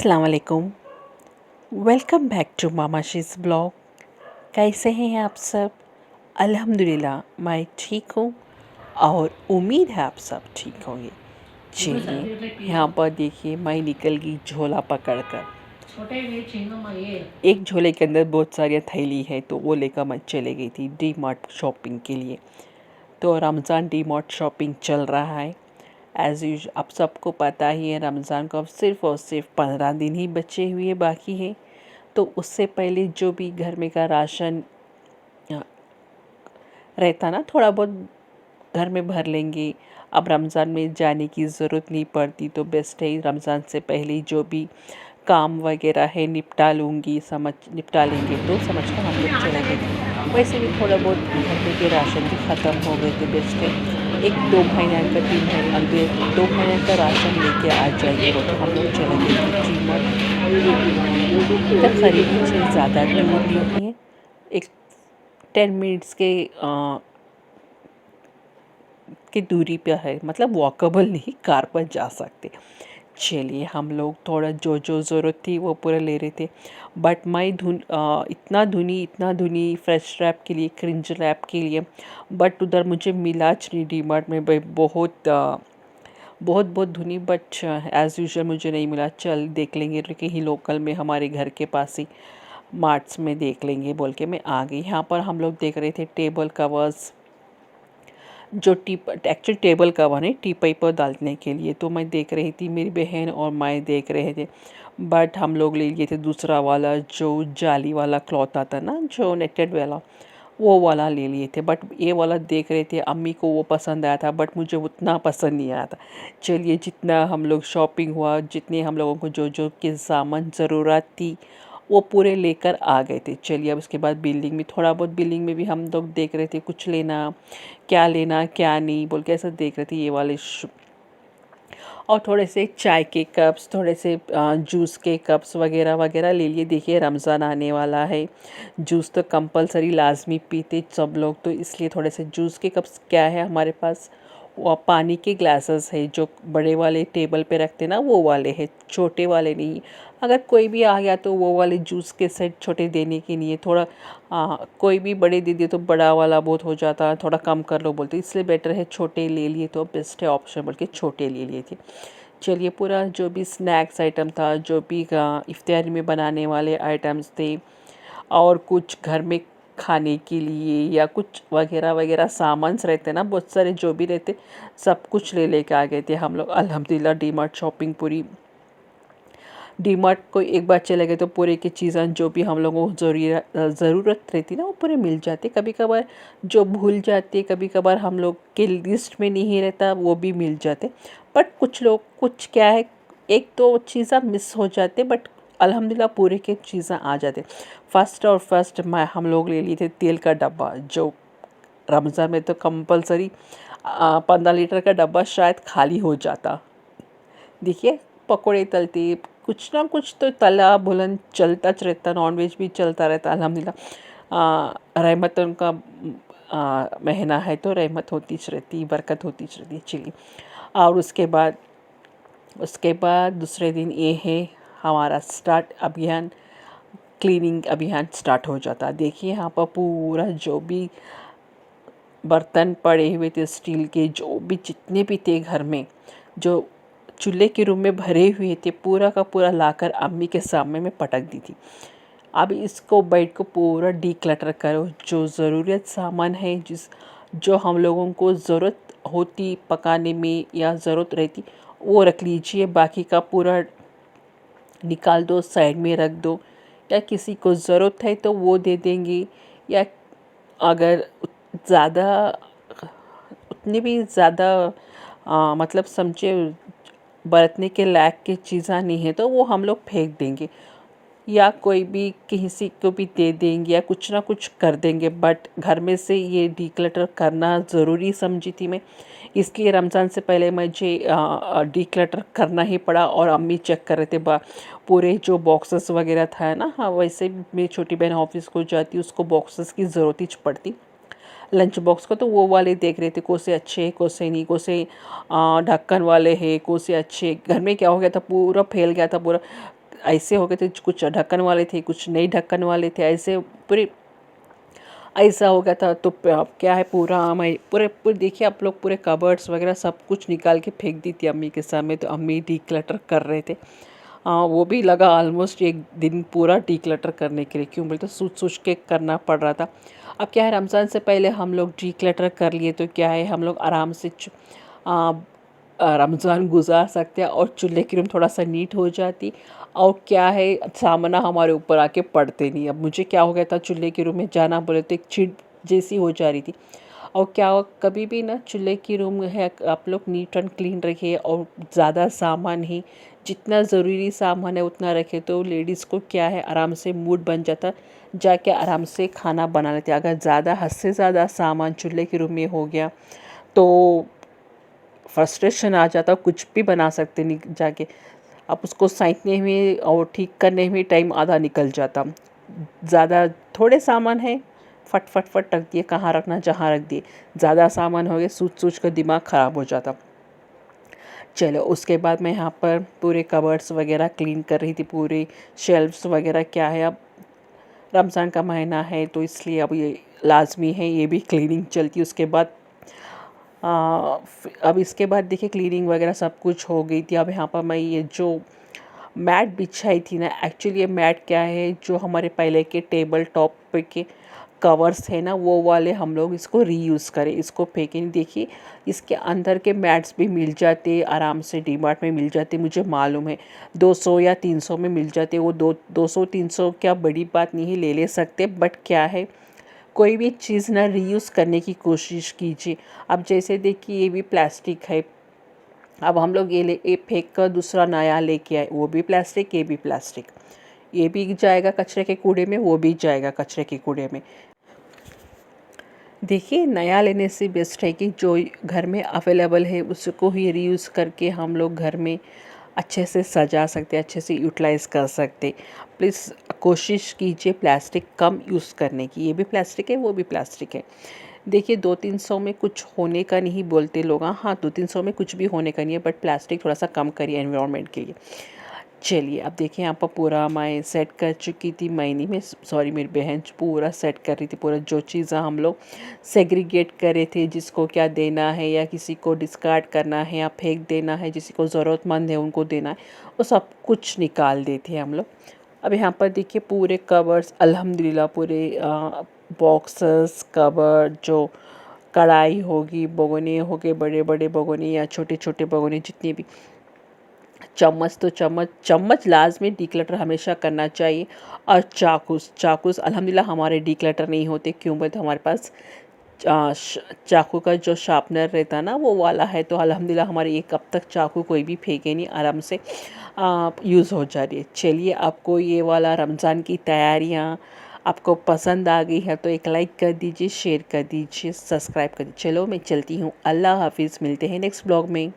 अस्सलाम वालेकुम। Welcome back to मामा शीज़ ब्लॉग। कैसे हैं आप सब? अल्हम्दुलिल्लाह मैं ठीक हूँ और उम्मीद है आप सब ठीक होंगे। चलिए यहाँ पर देखिए मैं निकल गई झोला पकड़ कर। एक झोले के अंदर बहुत सारी थैली है तो वो लेकर मैं चले गई थी डी मार्ट शॉपिंग के लिए। तो रमज़ान डी मार्ट शॉपिंग चल रहा है एज़ यूज। आप सबको पता ही है रमज़ान को अब सिर्फ़ और सिर्फ 15 दिन ही बचे हुए बाकी है। तो उससे पहले जो भी घर में का राशन रहता ना थोड़ा बहुत घर में भर लेंगे। अब रमज़ान में जाने की ज़रूरत नहीं पड़ती तो बेस्ट है रमज़ान से पहले जो भी काम वगैरह है निपटा लेंगे तो समझ कर हम लोग चलेंगे। वैसे भी थोड़ा बहुत घर में के राशन भी ख़त्म हो गए थे। बेस्ट है 1-2 महीने का 3 महीने अंदर 2 महीने का राशन लेके आ जाइए तो हम लोग चलेंगे इधर खरीदने से ज़्यादा दूर नहीं है। एक 10 मिनट्स की दूरी पे है, मतलब वॉकेबल नहीं, कार पर जा सकते। चलिए हम लोग थोड़ा जो जो ज़रूरत थी वो पूरा ले रहे थे। बट मैं इतना धुनी फ्रेश रैप के लिए, क्रिंज रैप के लिए, बट उधर मुझे मिला नहीं डी मार्ट में भाई। बहुत धुनी, बट एज़ यूजुअल मुझे नहीं मिला। चल देख लेंगे कहीं लोकल में हमारे घर के पास ही मार्ट्स में देख लेंगे बोल के मैं आ गई। यहाँ पर हम लोग देख रहे थे टेबल कवर्स, जो एक्चुअली टेबल कवर है टीपॉय पर डालने के लिए। तो मैं देख रही थी, मेरी बहन और मैं देख रहे थे। बट हम लोग ले लिए थे दूसरा वाला, जो जाली वाला क्लॉथ आता ना, जो नेटेड वाला, वो वाला ले लिए थे। बट ये वाला देख रहे थे, अम्मी को वो पसंद आया था बट मुझे उतना पसंद नहीं आया था। चलिए जितना हम लोग शॉपिंग हुआ, जितने हम लोगों को जो जो के सामान ज़रूरत थी वो पूरे लेकर आ गए थे। चलिए अब उसके बाद बिल्डिंग में थोड़ा बहुत, बिल्डिंग में भी हम लोग देख रहे थे कुछ लेना क्या नहीं बोल के ऐसा देख रहे थे ये वाले और थोड़े से चाय के कप्स, थोड़े से जूस के कप्स वगैरह वगैरह ले लिए। देखिए रमज़ान आने वाला है, जूस तो कंपलसरी लाजमी पीते सब लोग, तो इसलिए थोड़े से जूस के कप्स क्या है हमारे पास, वो पानी के ग्लासेस है जो बड़े वाले टेबल पे रखते ना, वो वाले हैं, छोटे वाले नहीं। अगर कोई भी आ गया तो वो वाले जूस के सेट छोटे देने के लिए थोड़ा कोई भी बड़े दे दिए तो बड़ा वाला बहुत हो जाता, थोड़ा कम कर लो बोलते, इसलिए बेटर है छोटे ले लिए तो बेस्ट है ऑप्शन बोल के छोटे ले लिए थे। चलिए पूरा जो भी स्नैक्स आइटम था, जो भी इफ्तारी में बनाने वाले आइटम्स थे और कुछ घर में खाने के लिए या कुछ वगैरह वगैरह सामान्स रहते ना बहुत सारे, जो भी रहते सब कुछ ले लेके आ गए थे हम लोग। अल्हम्दुलिल्लाह डी मार्ट शॉपिंग पूरी, डी मार्ट को एक बार चले गए तो पूरे की चीज़ें जो भी हम लोगों को ज़रूरत रहती ना वो पूरे मिल जाते। कभी कभार जो भूल जाते, कभी कभार हम लोग के लिस्ट में नहीं रहता वो भी मिल जाते। बट कुछ लोग कुछ क्या है, एक दो चीज़ें मिस हो जाते बट अल्हम्दुलिल्लाह पूरे के चीज़ें आ जाते। फर्स्ट मैं हम लोग ले लिए थे तेल का डब्बा, जो रमज़ान में तो कंपलसरी 15 लीटर का डब्बा शायद खाली हो जाता। देखिए पकोड़े तलते, कुछ ना कुछ तो तला भुलन चलता रहता, नॉनवेज भी चलता रहता अल्हम्दुलिल्लाह। रहमत उनका महीना है तो रहमत होती रहती, बरकत होती रहती। चलिए और उसके बाद दूसरे दिन ये है हमारा स्टार्ट अभियान, क्लीनिंग अभियान स्टार्ट हो जाता। देखिए यहाँ पर पूरा जो भी बर्तन पड़े हुए थे स्टील के, जो भी जितने भी थे घर में, जो चूल्हे के रूम में भरे हुए थे, पूरा का पूरा लाकर अम्मी के सामने में पटक दी थी। अब इसको बेड को पूरा डीक्लटर करो, जो ज़रूरत सामान है जो हम लोगों को ज़रूरत होती पकाने में या ज़रूरत रहती वो रख लीजिए, बाकी का पूरा निकाल दो, साइड में रख दो, या किसी को ज़रूरत है तो वो दे देंगे। या अगर ज़्यादा उतनी भी ज़्यादा मतलब समझे बरतने के लायक की चीज़ें नहीं है तो वो हम लोग फेंक देंगे या कोई भी किसी को भी दे देंगे या कुछ ना कुछ कर देंगे। बट घर में से ये डीक्लटर करना ज़रूरी समझी थी मैं, इसलिए रमज़ान से पहले मुझे डीक्लटर करना ही पड़ा। और अम्मी चेक कर रहे थे पूरे जो बॉक्सेस वगैरह था ना। हाँ वैसे भी मेरी छोटी बहन ऑफिस को जाती, उसको बॉक्सेस की ज़रूरत ही पड़ती लंच बॉक्स को, तो वो वाले देख रहे थे कौन से अच्छे हैं कौन से नहीं, कौन से ढक्कन वाले हैं कौन से अच्छे। घर में क्या हो गया था, पूरा फैल गया था पूरा ऐसे हो गए थे, कुछ ढक्कन वाले थे, कुछ नहीं ढक्कन वाले थे, ऐसे पूरे ऐसा हो गया था। तो क्या है, पूरा मैं पूरे पूरे देखिए आप लोग, पूरे कबर्ड्स वगैरह सब कुछ निकाल के फेंक दी थी अम्मी के सामने। तो अम्मी डीक्लटर कर रहे थे। वो भी लगा ऑलमोस्ट एक दिन पूरा डीक्लटर करने के लिए, क्यों बोलते सोच सोच के करना पड़ रहा था। अब क्या है, रमज़ान से पहले हम लोग डीक्लटर कर लिए तो क्या है, हम लोग आराम से रमज़ान गुजार सकते हैं और चूल्हे की रूम थोड़ा सा नीट हो जाती। और क्या है, सामना हमारे ऊपर आके पड़ते नहीं। अब मुझे क्या हो गया था, चूल्हे के रूम में जाना बोले तो एक चिढ़ जैसी हो जा रही थी। और क्या कभी भी ना चूल्हे की रूम है आप लोग नीट एंड क्लीन रखिए, और ज़्यादा सामान ही, जितना ज़रूरी सामान है उतना रखे तो लेडीज़ को क्या है, आराम से मूड बन जाता, जाके आराम से खाना बना लेते। अगर ज़्यादा हद से ज़्यादा सामान चूल्हे के रूम में हो गया तो फ्रस्ट्रेशन आ जाता, कुछ भी बना सकते नहीं जाके। अब उसको सैंतने में और ठीक करने में टाइम आधा निकल जाता। ज़्यादा थोड़े सामान है, फट फट फट रख दिए, कहाँ रखना जहाँ रख दिए। ज़्यादा सामान हो गया, सोच सोच कर दिमाग ख़राब हो जाता। चलो उसके बाद मैं यहाँ पर पूरे कबर्ड्स वगैरह क्लीन कर रही थी, पूरे शेल्फ्स वगैरह। क्या है, अब रमज़ान का महीना है तो इसलिए अब ये लाजमी है, ये भी क्लीनिंग चलती। उसके बाद अब इसके बाद देखिए क्लीनिंग वगैरह सब कुछ हो गई थी। अब यहाँ पर मैं ये जो मैट बिछाई थी ना, एक्चुअली ये मैट क्या है, जो हमारे पहले के टेबल टॉप पे के कवर्स है ना, वो वाले हम लोग इसको रीयूज़ करें, इसको फेंके नहीं। देखिए इसके अंदर के मैट्स भी मिल जाते आराम से, डीमार्ट में मिल जाते, मुझे मालूम है 200 या 300 में मिल जाते। वो 200-300 क्या बड़ी बात नहीं है, ले सकते। बट क्या है, कोई भी चीज़ ना रीयूज़ करने की कोशिश कीजिए। अब जैसे देखिए ये भी प्लास्टिक है, अब हम लोग ये फेंक कर दूसरा नया लेके आए, वो भी प्लास्टिक, ये भी प्लास्टिक, ये भी जाएगा कचरे के कूड़े में, वो भी जाएगा कचरे के कूड़े में। देखिए नया लेने से बेस्ट है कि जो घर में अवेलेबल है उसको ही रीयूज़ करके हम लोग घर में अच्छे से सजा सकते, अच्छे से यूटिलाइज़ कर सकते। प्लीज़ कोशिश कीजिए प्लास्टिक कम यूज़ करने की। ये भी प्लास्टिक है, वो भी प्लास्टिक है। देखिए 200-300 में कुछ होने का नहीं बोलते लोग, हाँ 200-300 में कुछ भी होने का नहीं है, बट प्लास्टिक थोड़ा सा कम करिए एनवायरनमेंट के लिए। चलिए अब देखिए यहाँ पर पूरा मैं सेट कर चुकी थी, मैंने में सॉरी मेरी बहन पूरा सेट कर रही थी। पूरा जो चीज़ें हम लोग सेग्रीगेट करे थे, जिसको क्या देना है या किसी को डिस्कार्ड करना है या फेंक देना है, जिसी को ज़रूरतमंद है उनको देना है, वो सब कुछ निकाल देते हैं हम लोग। अब यहाँ पर देखिए पूरे कवर्स अल्हम्दुलिल्लाह, पूरे बॉक्सेस कवर, जो कढ़ाई होगी, भगोने हो गए, बड़े बड़े भगोने या छोटे छोटे भगोने, जितने भी, चम्मच तो चम्मच लाजमी डीक्लटर हमेशा करना चाहिए। और चाकूस अल्हम्दुलिल्लाह हमारे डीक्लटर नहीं होते, क्यों बोलते हमारे पास चाकू का जो शार्पनर रहता ना वो वाला है। तो अल्हम्दुलिल्लाह हमारे एक अब तक चाकू कोई भी फेंके नहीं, आराम से यूज़ हो जा रही है। चलिए आपको ये वाला रमज़ान की तैयारियाँ आपको पसंद आ गई है तो एक लाइक कर दीजिए, शेयर कर दीजिए, सब्सक्राइब कर दीजिए। चलो मैं चलती हूँ, अल्लाह हाफिज़, मिलते हैं नेक्स्ट ब्लॉग में।